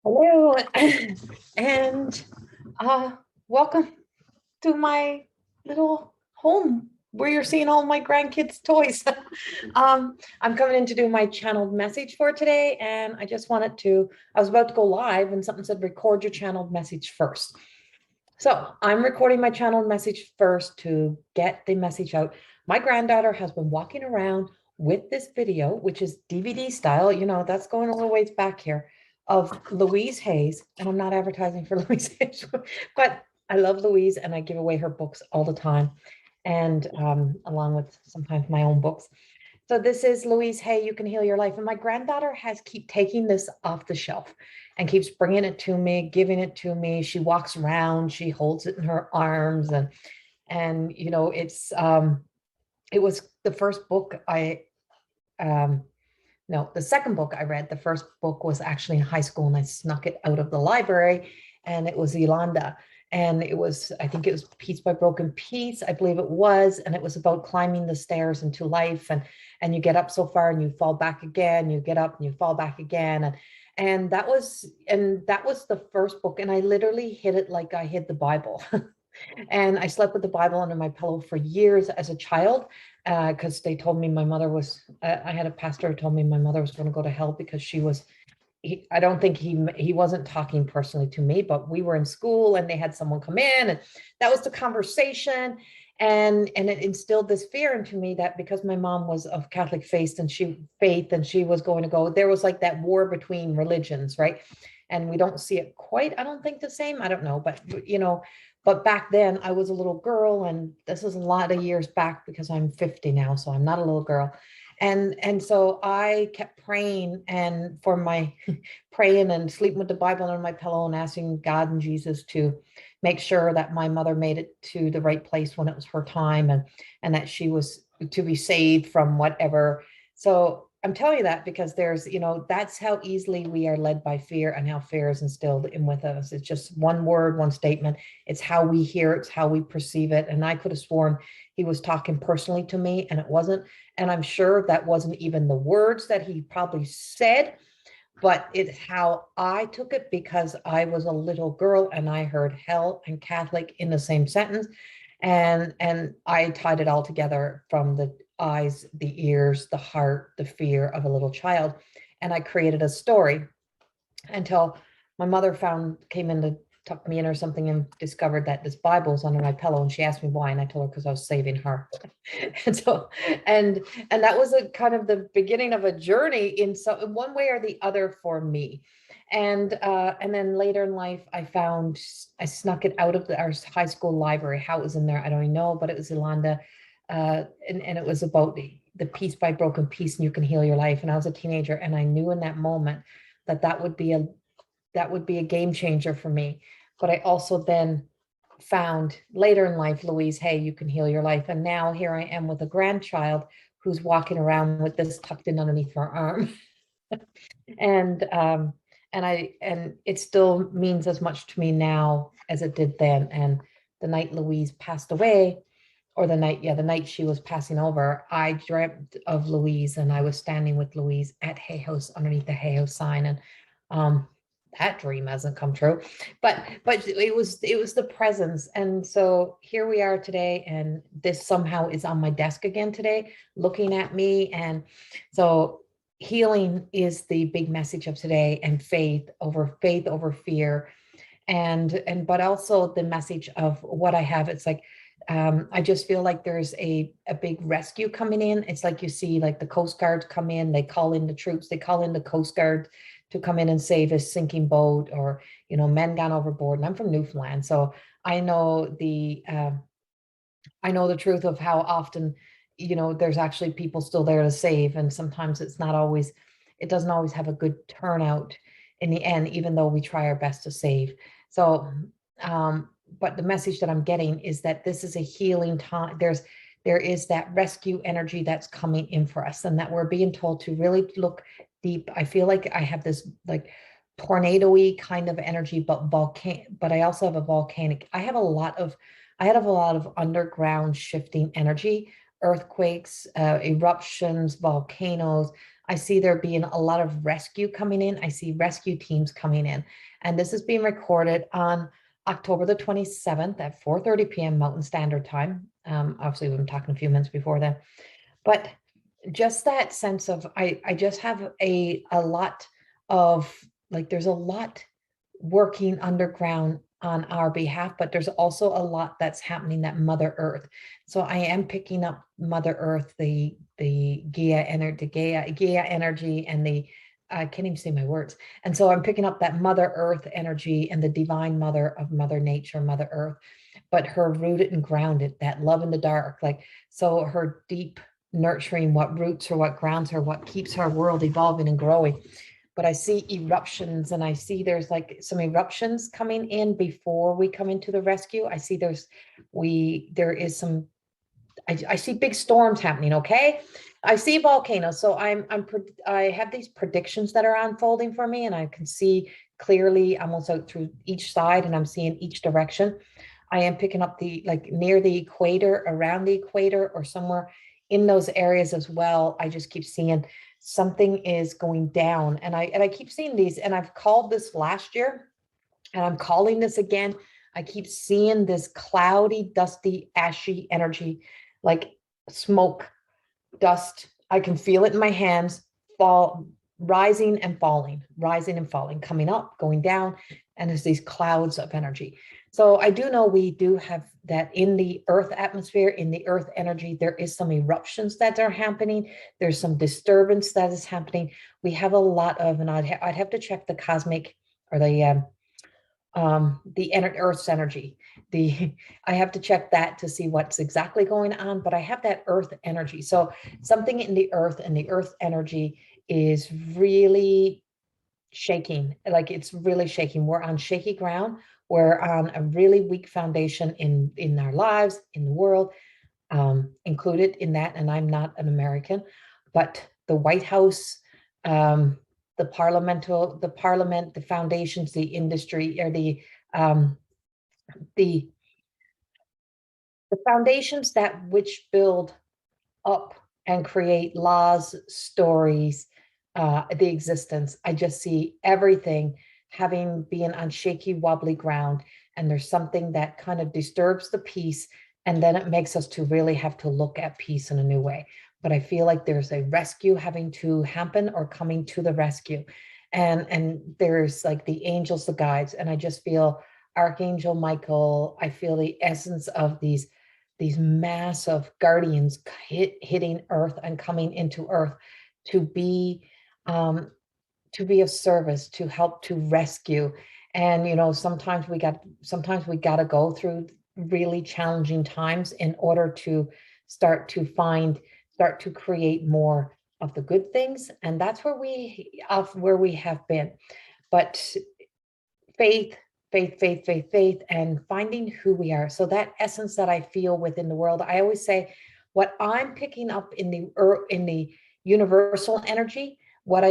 Hello, and uh, welcome to my little home where you're seeing all my grandkids' toys. I'm coming in to do my channeled message for today, and I was about to go live, and something said record your channeled message first. So I'm recording my channeled message first to get the message out. My granddaughter has been walking around with this video, which is DVD style, that's going a little ways back here, of Louise Hayes. And I'm not advertising for Louise Hayes, but I love Louise and I give away her books all the time. And along with sometimes my own books. So this is Louise Hay, You Can Heal Your Life. And my granddaughter has keep taking this off the shelf and keeps bringing it to me, giving it to me. She walks around, she holds it in her arms. And it was the first book no, the second book I read. The first book was actually in high school and I snuck it out of the library, and it was Yolanda. And I think it was Piece by Broken Piece, I believe it was. And it was about climbing the stairs into life. And you get up so far and you fall back again, you get up and you fall back again. And that was the first book. And I literally hid it like I hid the Bible. And I slept with the Bible under my pillow for years as a child, because they told me my mother was, I had a pastor who told me my mother was going to go to hell because I don't think he wasn't talking personally to me, but we were in school and they had someone come in and that was the conversation. And it instilled this fear into me that because my mom was of Catholic faith and she was going to go, there was like that war between religions, right? And we don't see it quite, I don't think the same, I don't know, but back then I was a little girl, and this is a lot of years back because I'm 50 now, so I'm not a little girl. And so I kept praying and for my praying and sleeping with the Bible under my pillow and asking God and Jesus to make sure that my mother made it to the right place when it was her time, and that she was to be saved from whatever. So I'm telling you that because that's how easily we are led by fear and how fear is instilled in with us. It's just one word, one statement. It's how we hear it, it's how we perceive it. And I could have sworn he was talking personally to me, and it wasn't. And I'm sure that wasn't even the words that he probably said, but it's how I took it because I was a little girl and I heard hell and Catholic in the same sentence. And I tied it all together from the eyes, the ears, the heart, the fear of a little child. And I created a story until my mother came in to tuck me in or something and discovered that this Bible was under my pillow. And she asked me why. And I told her because I was saving her. And that was a kind of the beginning of a journey in one way or the other for me. And then later in life, I snuck it out of our high school library. How it was in there, I don't even know, but it was Yolanda. And it was about the Piece by Broken Piece, and You Can Heal Your Life. And I was a teenager, and I knew in that moment that would be a game changer for me. But I also then found later in life, Louise, Hey, You Can Heal Your Life. And now here I am with a grandchild who's walking around with this tucked in underneath her arm. And it still means as much to me now as it did then. And the night Louise passed away, or the night she was passing over, I dreamt of Louise, and I was standing with Louise at Hay House underneath the Hay House sign. And that dream hasn't come true, but it was the presence. And so here we are today, and this somehow is on my desk again today, looking at me. And so healing is the big message of today, and faith over fear, but also the message of what I have. It's like I just feel like there's a big rescue coming in. It's like you see like the Coast Guard come in, they call in the troops, they call in the Coast Guard to come in and save a sinking boat, or men gone overboard. And I'm from Newfoundland, so I know the truth of how often there's actually people still there to save, and sometimes it doesn't always have a good turnout in the end, even though we try our best to save. So but the message that I'm getting is that this is a healing time. There is that rescue energy that's coming in for us, and that we're being told to really look deep. I feel like I have this like tornado-y kind of energy, but I also have a volcanic. I have a lot of underground shifting energy earthquakes, eruptions, volcanoes. I see there being a lot of rescue coming in. I see rescue teams coming in. And this is being recorded on October the 27th at 4:30 p.m. Mountain Standard Time. Obviously, we've been talking a few minutes before then. But just that sense of I just have a lot of, like, there's a lot working underground on our behalf, but there's also a lot that's happening that Mother Earth. So I am picking up Mother Earth, the Gaia energy, and the I can't even say my words. And so I'm picking up that Mother Earth energy and the divine mother of Mother Nature, Mother Earth, but her rooted and grounded, that love in the dark, like, so her deep nurturing, what roots her, what grounds her, what keeps her world evolving and growing. But I see eruptions, and I see there's like some eruptions coming in before we come into the rescue. I see there is some, I see big storms happening. Okay. I see volcanoes. So I have these predictions that are unfolding for me, and I can see clearly almost out through each side, and I'm seeing each direction. I am picking up the, like, near the equator, around the equator, or somewhere in those areas as well. I just keep seeing something is going down, and I keep seeing these, and I've called this last year, and I'm calling this again. I keep seeing this cloudy, dusty, ashy energy, like smoke, dust. I can feel it in my hands, fall, rising and falling, coming up, going down, and there's these clouds of energy. So I do know we do have that in the earth atmosphere, in the earth energy. There is some eruptions that are happening. There's some disturbance that is happening. We have a lot of, and I'd have to check the cosmic, or the Earth's energy. I have to check that to see what's exactly going on, but I have that earth energy. So something in the earth and the earth energy is really shaking. Like, it's really shaking. We're on shaky ground. We're on a really weak foundation in our lives, in the world, included in that. And I'm not an American, but the White House, the parliament, the foundations, the industry, or um, the foundations that which build up and create laws, stories, the existence. I just see everything being on shaky, wobbly ground, and there's something that kind of disturbs the peace, and then it makes us to really have to look at peace in a new way. But I feel like there's a rescue having to happen, or coming to the rescue, and there's like the angels, the guides, and I just feel Archangel Michael. I feel the essence of these massive guardians hitting earth and coming into earth to be um, of service, to help, to rescue. And sometimes we got to go through really challenging times in order to start to create more of the good things. And that's where we have been. But faith, faith, and finding who we are. So that essence that I feel within the world, I always say, what I'm picking up in the universal energy, what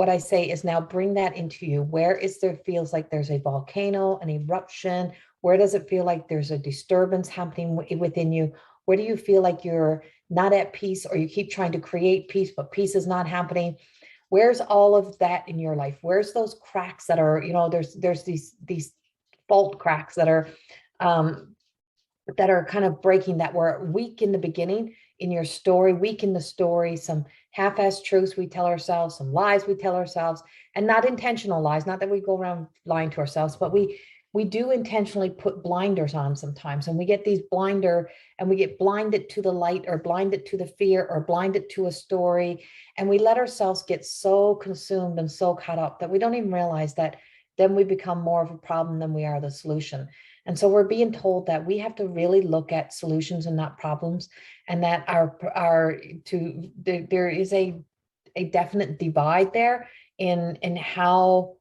I say is, now bring that into you. Where is there feels like there's a volcano, an eruption? Where does it feel like there's a disturbance happening within you? Where do you feel like you're not at peace, or you keep trying to create peace, but peace is not happening? Where's all of that in your life? Where's those cracks that are, there's these fault cracks that are kind of breaking, that were weak in the beginning in your story, weak in the story, some half-assed truths we tell ourselves, some lies we tell ourselves, and not intentional lies, not that we go around lying to ourselves, but we do intentionally put blinders on sometimes, and we get blinded to the light, or blinded to the fear, or blinded to a story, and we let ourselves get so consumed and so caught up that we don't even realize that then we become more of a problem than we are the solution. And so we're being told that we have to really look at solutions and not problems, and that there is a definite divide there in how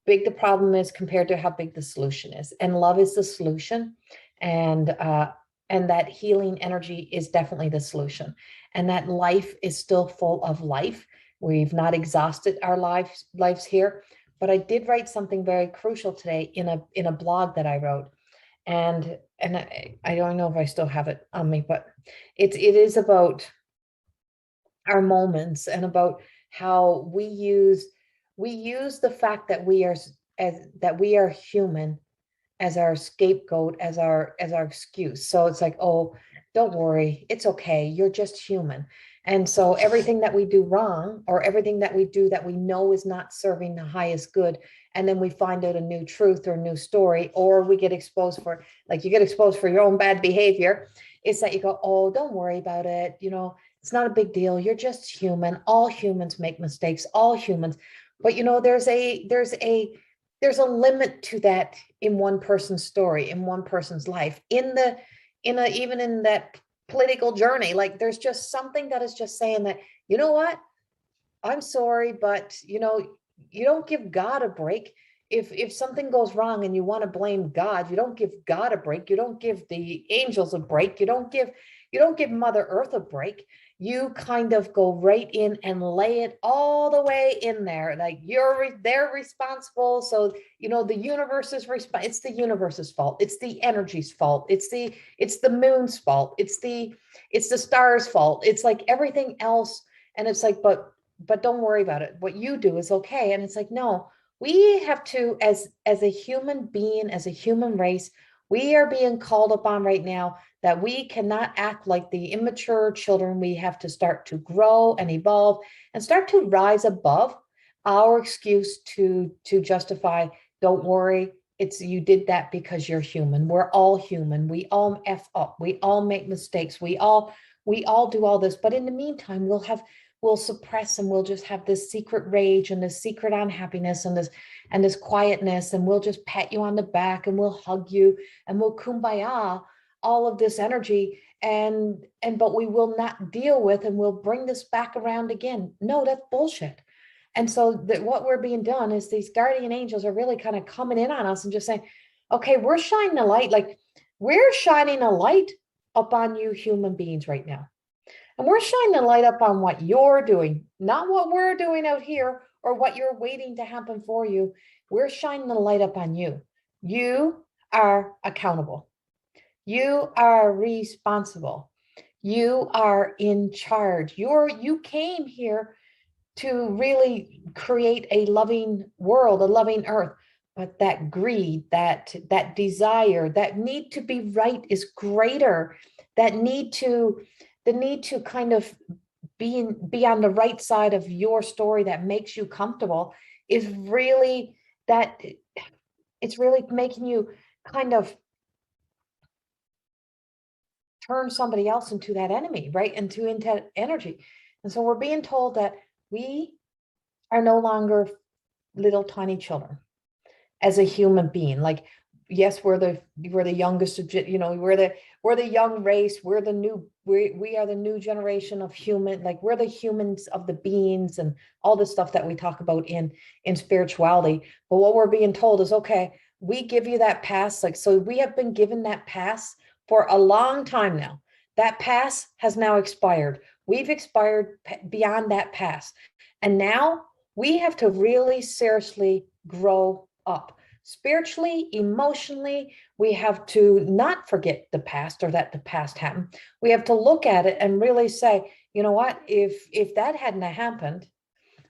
big the problem is compared to how big the solution is. And love is the solution, and that healing energy is definitely the solution, and that life is still full of life. We've not exhausted our lives here. But I did write something very crucial today in a blog that I wrote, And I don't know if I still have it on me, but it is about our moments and about how we use the fact that we are as that we are human as our scapegoat, as our excuse. So it's like, oh, don't worry, it's okay, you're just human. And so everything that we do wrong, or everything that we do that we know is not serving the highest good, and then we find out a new truth or a new story, or we get exposed for, like, you get exposed for your own bad behavior, it's that you go, oh, don't worry about it, it's not a big deal, you're just human, all humans make mistakes, all humans. But there's a limit to that in one person's story, in one person's life, even in that political journey. Like, there's just something that is just saying that, you know what, I'm sorry, but you don't give God a break. If something goes wrong and you want to blame God, you don't give God a break. You don't give the angels a break. You don't give Mother Earth a break. You kind of go right in and lay it all the way in there. Like, they're responsible. So, the universe is it's the universe's fault. It's the energy's fault. It's the moon's fault. It's the stars' fault. It's like everything else. And it's like, but don't worry about it. What you do is okay. And it's like, no, we have to, as a human being, as a human race, we are being called upon right now that we cannot act like the immature children. We have to start to grow and evolve and start to rise above our excuse to justify, don't worry, it's, you did that because you're human. We're all human. We all F up. We all make mistakes. We all do all this. But in the meantime, we'll suppress, and we'll just have this secret rage and this secret unhappiness and this quietness, and we'll just pat you on the back and we'll hug you and we'll kumbaya all of this energy, but we will not deal with, and we'll bring this back around again. No, that's bullshit. And so what we're being done is these guardian angels are really kind of coming in on us and just saying, okay, we're shining a light, like, we're shining a light upon you human beings right now. And we're shining a light up on what you're doing, not what we're doing out here or what you're waiting to happen for you. We're shining the light up on you. You are accountable. You are responsible. You are in charge. You came here to really create a loving world, a loving earth. But that greed, that desire, that need to be right is greater. That need to the need to kind of be on the right side of your story that makes you comfortable is really that it's really making you kind of turn somebody else into that enemy, right? Into energy. And so we're being told that we are no longer little tiny children as a human being. Like, yes, we're the youngest, we're the young race. We are the new generation of human, like, we're the humans of the beings and all the stuff that we talk about in spirituality. But what we're being told is, okay, we give you that pass. Like, so we have been given that pass for a long time now. That pass has now expired. We've expired beyond that pass. And now we have to really seriously grow up spiritually, emotionally. We have to not forget the past, or that the past happened. We have to look at it and really say, you know what, if that hadn't happened,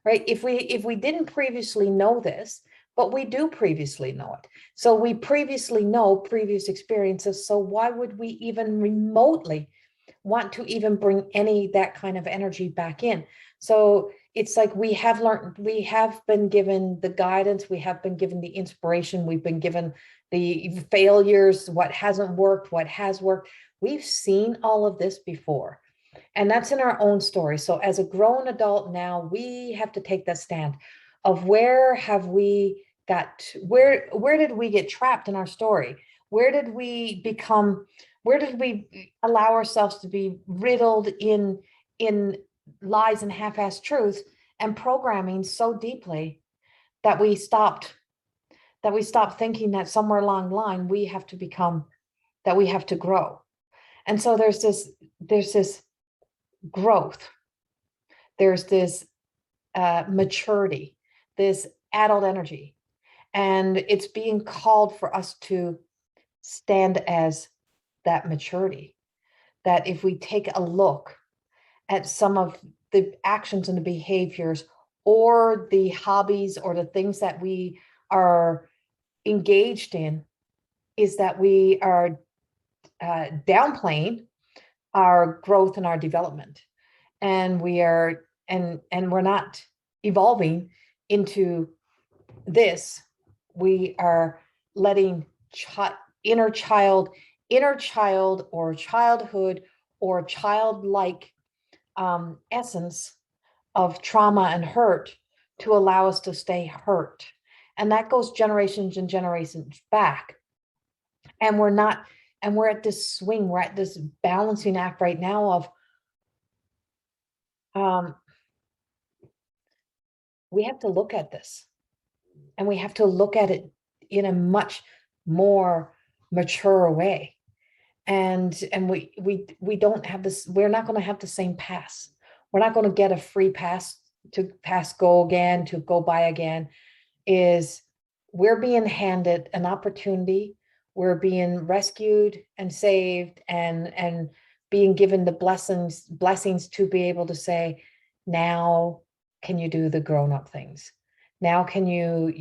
right? If we didn't previously know this, but we do previously know it. So we previously know previous experiences. So why would we even remotely want to even bring that kind of energy back in? So it's like we have learned, we have been given the guidance, we have been given the inspiration, we've been given the failures, what hasn't worked, what has worked. We've seen all of this before. And that's in our own story. So as a grown adult now, we have to take that stand of where did we get trapped in our story? Where did we allow ourselves to be riddled in lies and half-assed truths and programming so deeply that we stopped thinking that somewhere along the line we have to grow. And so there's this growth, there's this maturity, this adult energy, and it's being called for us to stand as that maturity. That if we take a look at some of the actions and the behaviors or the hobbies or the things that we are engaged in, is that we are downplaying our growth and our development, and we're not evolving into this. We are letting inner child or childhood or childlike essence of trauma and hurt to allow us to stay hurt. And that goes generations and generations back. And we're at this swing, we're at this balancing act right now of we have to look at this, and we have to look at it in a much more mature way. And we don't have this, we're not going to have the same pass. We're not going to get a free pass to go again, to go by again. Is we're being handed an opportunity. We're being rescued and saved and being given the blessings to be able to say, now can you do the grown-up things? Now can you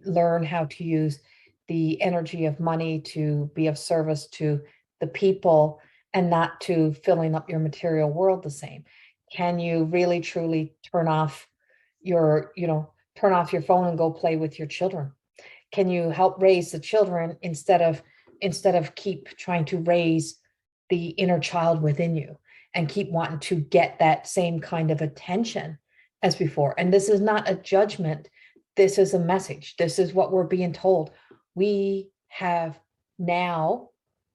learn how to use the energy of money to be of service to the people and not to filling up your material world the same? Can you really truly turn off your phone and go play with your children? Can you help raise the children instead of keep trying to raise the inner child within you and keep wanting to get that same kind of attention as before? And this is not a judgment. This is a message. This is what we're being told. We have now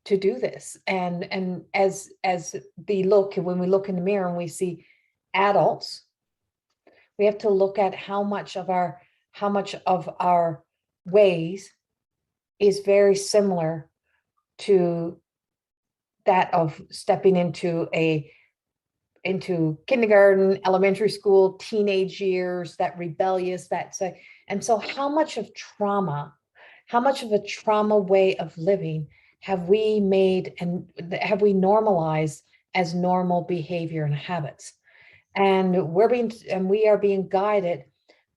to do this. And as when we look in the mirror and we see adults, we have to look at how much of our ways is very similar to that of stepping into kindergarten, elementary school, teenage years, that rebellious, and so how much of a trauma way of living have we made and have we normalized as normal behavior and habits? And we are being guided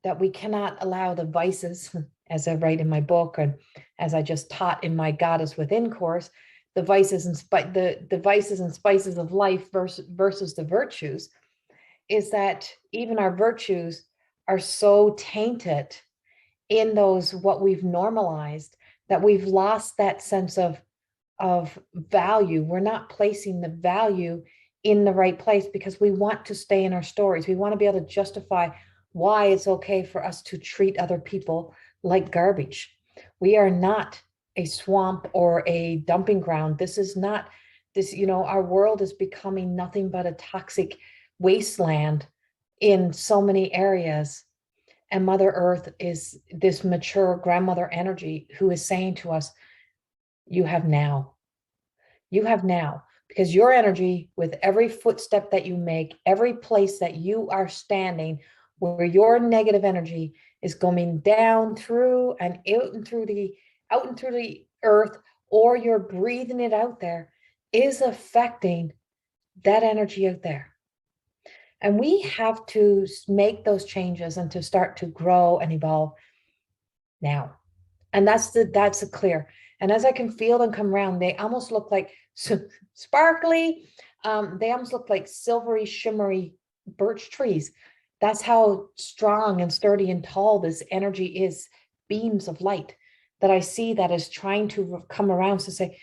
that we cannot allow the vices, as I write in my book, and as I just taught in my Goddess Within course, the vices and spices of life versus the virtues, is that even our virtues are so tainted in those what we've normalized that we've lost that sense of value. We're not placing the value in the right place because we want to stay in our stories. We want to be able to justify why it's okay for us to treat other people like garbage. We are not a swamp or a dumping ground. This is not this, our world is becoming nothing but a toxic wasteland in so many areas. And Mother Earth is this mature grandmother energy who is saying to us, you have now, because your energy, with every footstep that you make, every place that you are standing, where your negative energy is going down through and out and through the earth, or you're breathing it out there, is affecting that energy out there. And we have to make those changes and to start to grow and evolve now. And that's a clear. And as I can feel them come around, they almost look like sparkly. They almost look like silvery, shimmery birch trees. That's how strong and sturdy and tall this energy is, beams of light that I see that is trying to come around to say,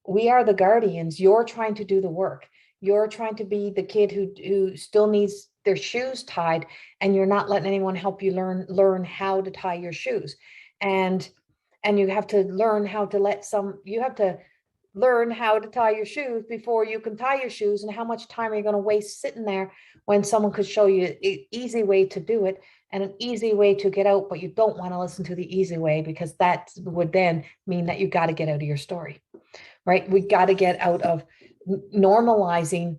we are the guardians. You're trying to do the work. You're trying to be the kid who still needs their shoes tied, and you're not letting anyone help you learn how to tie your shoes. And you have to learn how to learn how to tie your shoes before you can tie your shoes. And how much time are you going to waste sitting there when someone could show you an easy way to do it and an easy way to get out, but you don't want to listen to the easy way, because that would then mean that you got to get out of your story, right? We got to get out of normalizing.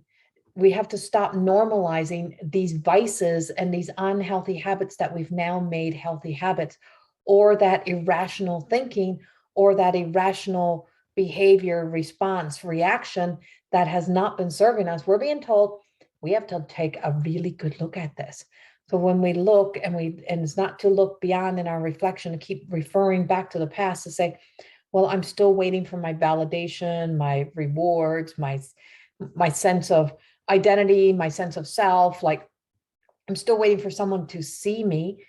We have to stop normalizing these vices and these unhealthy habits that we've now made healthy habits, or that irrational thinking, or that irrational behavior, response, reaction that has not been serving us, we're being told we have to take a really good look at this. So when we look and it's not to look beyond in our reflection, to keep referring back to the past to say, well, I'm still waiting for my validation, my rewards, my sense of identity, my sense of self. Like, I'm still waiting for someone to see me.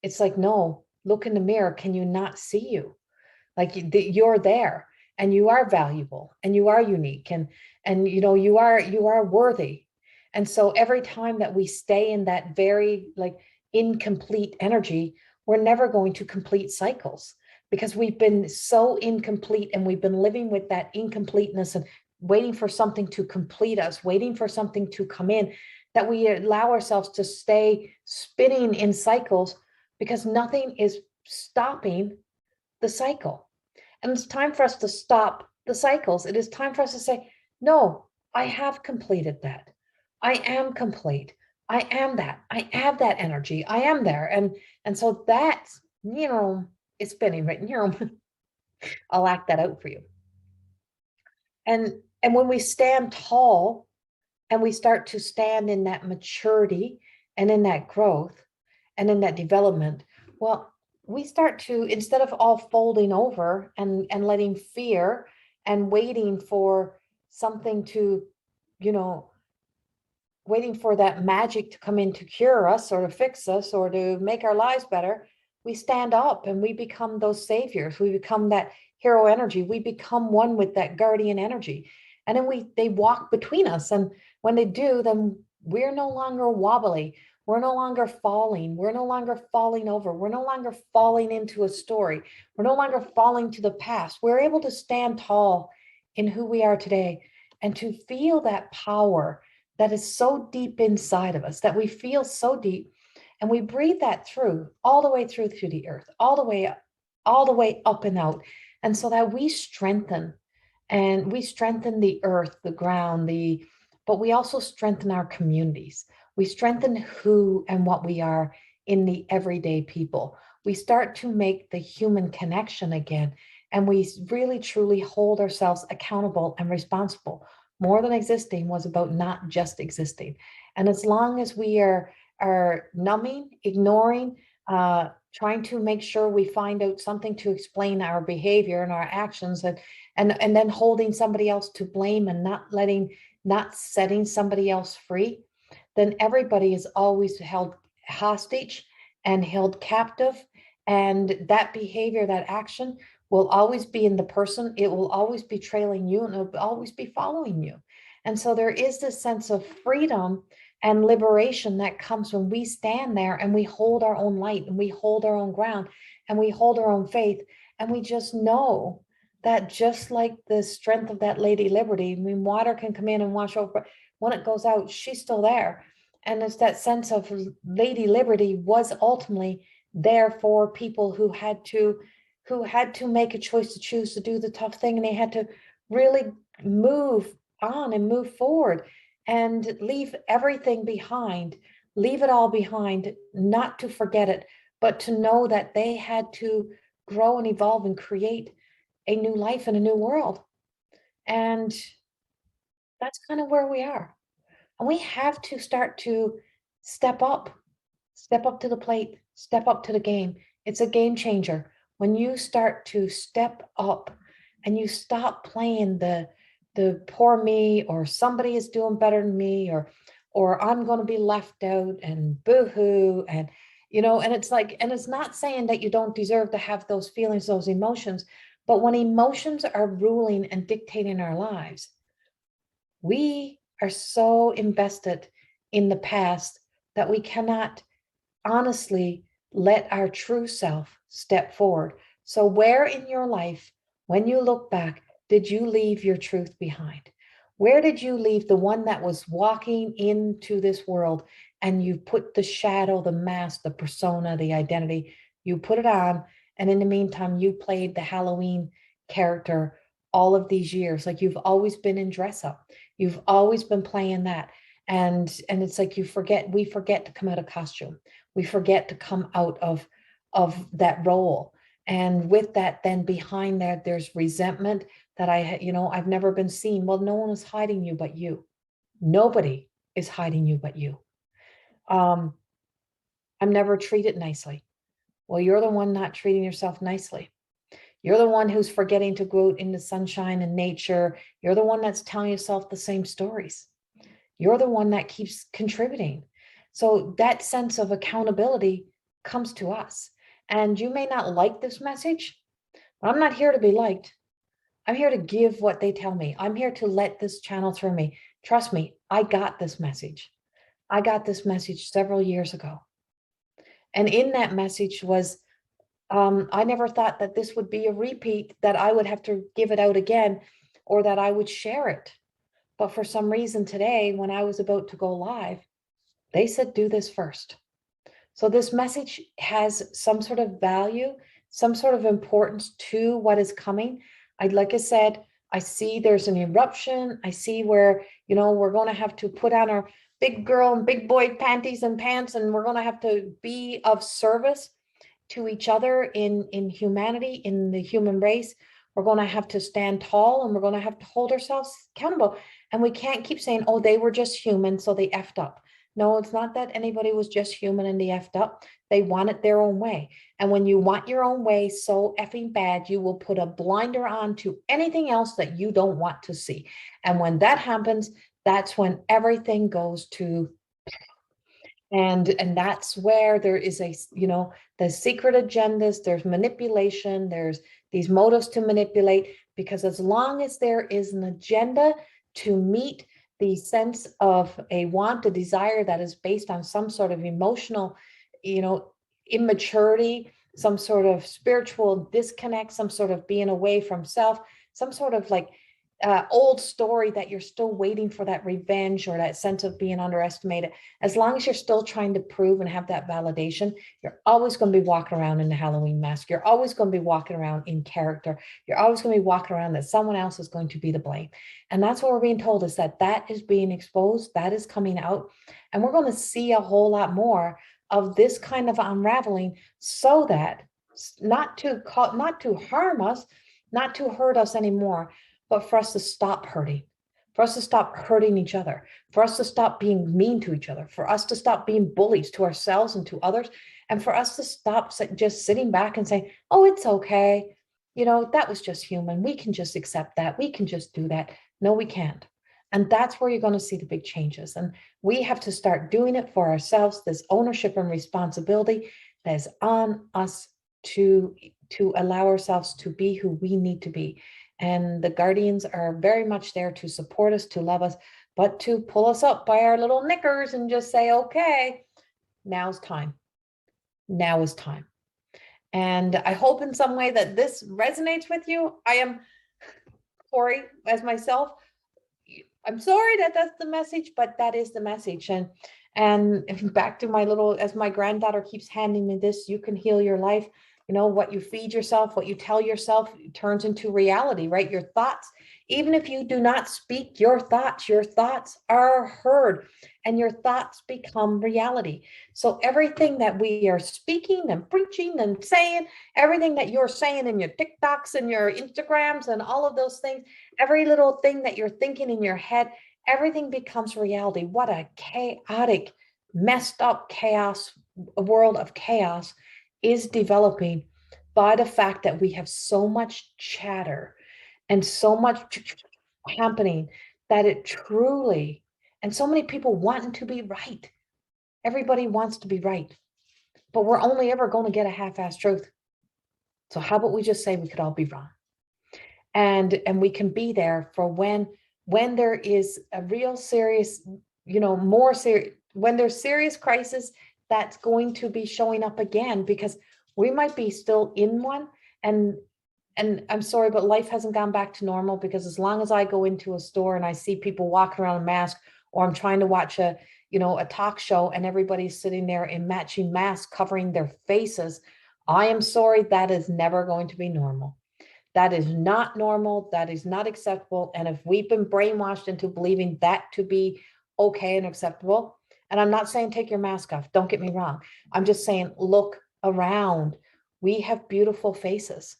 It's like, no, look in the mirror. Can you not see you? Like, you're there, and you are valuable, and you are unique, and you are worthy. And so every time that we stay in that very like incomplete energy, we're never going to complete cycles, because we've been so incomplete, and we've been living with that incompleteness and waiting for something to complete us, waiting for something to come in, that we allow ourselves to stay spinning in cycles, because nothing is stopping the cycle. And it's time for us to stop the cycles. It is time for us to say, no, I have completed that. I am complete. I am that. I have that energy. I am there. And so that's, it's been written, I'll act that out for you. And when we stand tall and we start to stand in that maturity and in that growth and in that development, well, we start to, instead of all folding over and letting fear and waiting for something to, waiting for that magic to come in to cure us or to fix us or to make our lives better, we stand up and we become those saviors. We become that hero energy. We become one with that guardian energy. And then they walk between us. And when they do, then we're no longer wobbly. We're no longer falling. We're no longer falling over. We're no longer falling into a story. We're no longer falling to the past. We're able to stand tall in who we are today and to feel that power that is so deep inside of us, that we feel so deep, and we breathe that through, all the way through the earth, all the way up and out. And so that we strengthen the earth, the ground, but we also strengthen our communities. We strengthen who and what we are in the everyday people. We start to make the human connection again, and we really truly hold ourselves accountable and responsible. More Than Existing was about not just existing. And as long as we are numbing, ignoring, trying to make sure we find out something to explain our behavior and our actions, and then holding somebody else to blame and not setting somebody else free, then everybody is always held hostage and held captive. And that behavior, that action will always be in the person. It will always be trailing you, and it will always be following you. And so there is this sense of freedom and liberation that comes when we stand there and we hold our own light and we hold our own ground and we hold our own faith. And we just know that, just like the strength of that Lady Liberty, I mean, water can come in and wash over. When it goes out, she's still there. And it's that sense of Lady Liberty was ultimately there for people who had to make a choice to choose to do the tough thing, and they had to really move on and move forward and leave everything behind, leave it all behind, not to forget it, but to know that they had to grow and evolve and create a new life in a new world. And that's kind of where we are. And we have to start to step up to the plate, step up to the game. It's a game changer. When you start to step up and you stop playing the poor me, or somebody is doing better than me, or I'm going to be left out and boo-hoo, and and it's like, and it's not saying that you don't deserve to have those feelings, those emotions, but when emotions are ruling and dictating our lives, we are so invested in the past that we cannot honestly let our true self step forward. So where in your life, when you look back, did you leave your truth behind? Where did you leave the one that was walking into this world, and you put the shadow, the mask, the persona, the identity, you put it on, and in the meantime, you played the Halloween character all of these years, like you've always been in dress up. You've always been playing that. And it's like we forget to come out of costume. We forget to come out of that role. And with that, then behind that, there's resentment that I've never been seen. Well, no one is hiding you but you. Nobody is hiding you but you. I'm never treated nicely. Well, you're the one not treating yourself nicely. You're the one who's forgetting to go out in the sunshine and nature. You're the one that's telling yourself the same stories. You're the one that keeps contributing. So that sense of accountability comes to us. And you may not like this message, but I'm not here to be liked. I'm here to give what they tell me. I'm here to let this channel through me. Trust me, I got this message. I got this message several years ago. And in that message was, I never thought that this would be a repeat, that I would have to give it out again, or that I would share it. But for some reason today, when I was about to go live, they said, do this first. So this message has some sort of value, some sort of importance to what is coming. Like I said, I see there's an eruption. I see where, we're going to have to put on our big girl and big boy panties and pants, and we're going to have to be of service to each other in humanity, in the human race. We're going to have to stand tall, and we're going to have to hold ourselves accountable. And we can't keep saying, oh, they were just human, so they effed up. No, it's not that anybody was just human and they effed up. They want it their own way. And when you want your own way so effing bad, you will put a blinder on to anything else that you don't want to see. And when that happens, that's when everything goes to, and that's where there is the secret agendas, there's manipulation, there's these motives to manipulate, because as long as there is an agenda to meet the sense of a want, a desire that is based on some sort of emotional, immaturity, some sort of spiritual disconnect, some sort of being away from self, some sort of old story that you're still waiting for that revenge or that sense of being underestimated. As long as you're still trying to prove and have that validation, you're always going to be walking around in the Halloween mask. You're always going to be walking around in character. You're always going to be walking around that someone else is going to be the blame. And that's what we're being told, is that is being exposed, that is coming out. And we're going to see a whole lot more of this kind of unraveling, so that not to harm us, not to hurt us anymore, but for us to stop hurting, for us to stop hurting each other, for us to stop being mean to each other, for us to stop being bullies to ourselves and to others, and for us to stop just sitting back and saying, oh, it's okay. That was just human. We can just accept that. We can just do that. No, we can't. And that's where you're going to see the big changes. And we have to start doing it for ourselves. This ownership and responsibility that is on us to allow ourselves to be who we need to be. And the guardians are very much there to support us, to love us, but to pull us up by our little knickers and just say, okay, now's time. Now is time. And I hope in some way that this resonates with you. I am Corrie as myself. I'm sorry that that's the message, but that is the message. And back to my as my granddaughter keeps handing me this, you can heal your life. What you feed yourself, what you tell yourself turns into reality, right? Your thoughts, even if you do not speak your thoughts are heard, and your thoughts become reality. So everything that we are speaking and preaching and saying, everything that you're saying in your TikToks and your Instagrams and all of those things, every little thing that you're thinking in your head, everything becomes reality. What a chaotic, messed up a world of chaos is developing by the fact that we have so much chatter and so much happening, that it truly, and so many people wanting to be right. Everybody wants to be right, but we're only ever going to get a half-assed truth. So how about we just say we could all be wrong? And we can be there for when there is a real serious, more serious, when there's serious crisis that's going to be showing up again, because we might be still in one. And I'm sorry, but life hasn't gone back to normal, because as long as I go into a store and I see people walking around in masks, or I'm trying to watch a talk show and everybody's sitting there in matching masks covering their faces, I am sorry, that is never going to be normal. That is not normal. That is not acceptable. And if we've been brainwashed into believing that to be okay and acceptable, and I'm not saying take your mask off, don't get me wrong. I'm just saying, look around. We have beautiful faces.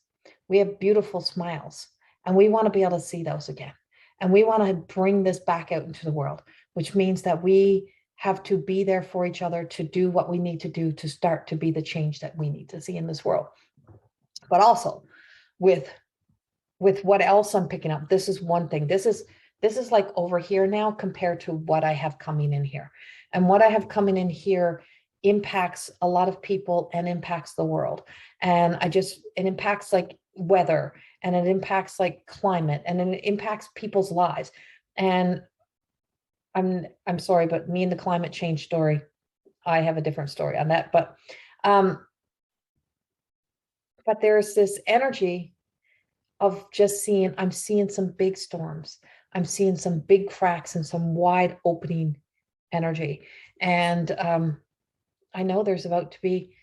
We have beautiful smiles, and we want to be able to see those again. And we want to bring this back out into the world, which means that we have to be there for each other to do what we need to do to start to be the change that we need to see in this world. But also with what else I'm picking up, this is one thing. This is like over here now compared to what I have coming in here. And what I have coming in here impacts a lot of people and impacts the world. And it impacts like weather, and it impacts like climate, and it impacts people's lives. And I'm sorry, but me and the climate change story, I have a different story on that. But there's this energy of just I'm seeing some big storms. I'm seeing some big cracks and some wide opening energy. And I know there's about to be,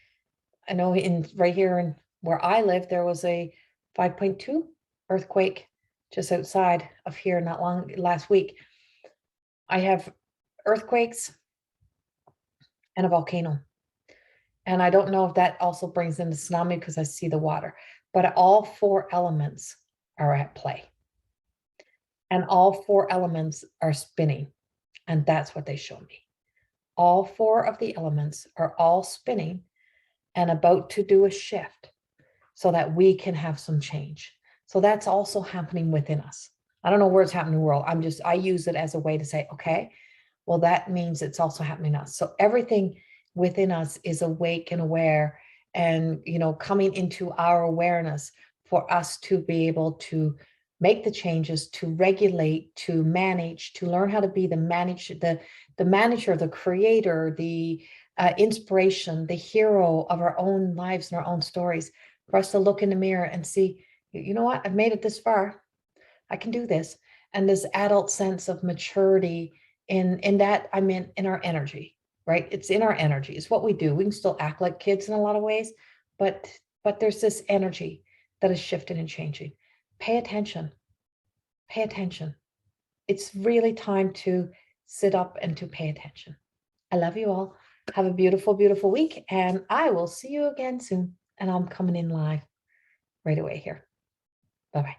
I know right here in where I live, there was a 5.2 earthquake just outside of here not long last week. I have earthquakes and a volcano. And I don't know if that also brings in the tsunami because I see the water, but all four elements are at play. And all four elements are spinning. And that's what they show me. All four of the elements are all spinning and about to do a shift so that we can have some change. So that's also happening within us. I don't know where it's happening in the world. I use it as a way to say, okay, well, that means it's also happening in us. So everything within us is awake and aware, and, coming into our awareness for us to be able to make the changes, to regulate, to manage, to learn how to be the manager, the creator, the inspiration, the hero of our own lives and our own stories, for us to look in the mirror and see, you know what, I've made it this far. I can do this. And this adult sense of maturity in that, I mean, in our energy, right? It's in our energy. It's what we do. We can still act like kids in a lot of ways, but there's this energy that is shifting and changing. Pay attention. Pay attention. It's really time to sit up and to pay attention. I love you all. Have a beautiful, beautiful week. And I will see you again soon. And I'm coming in live right away here. Bye-bye.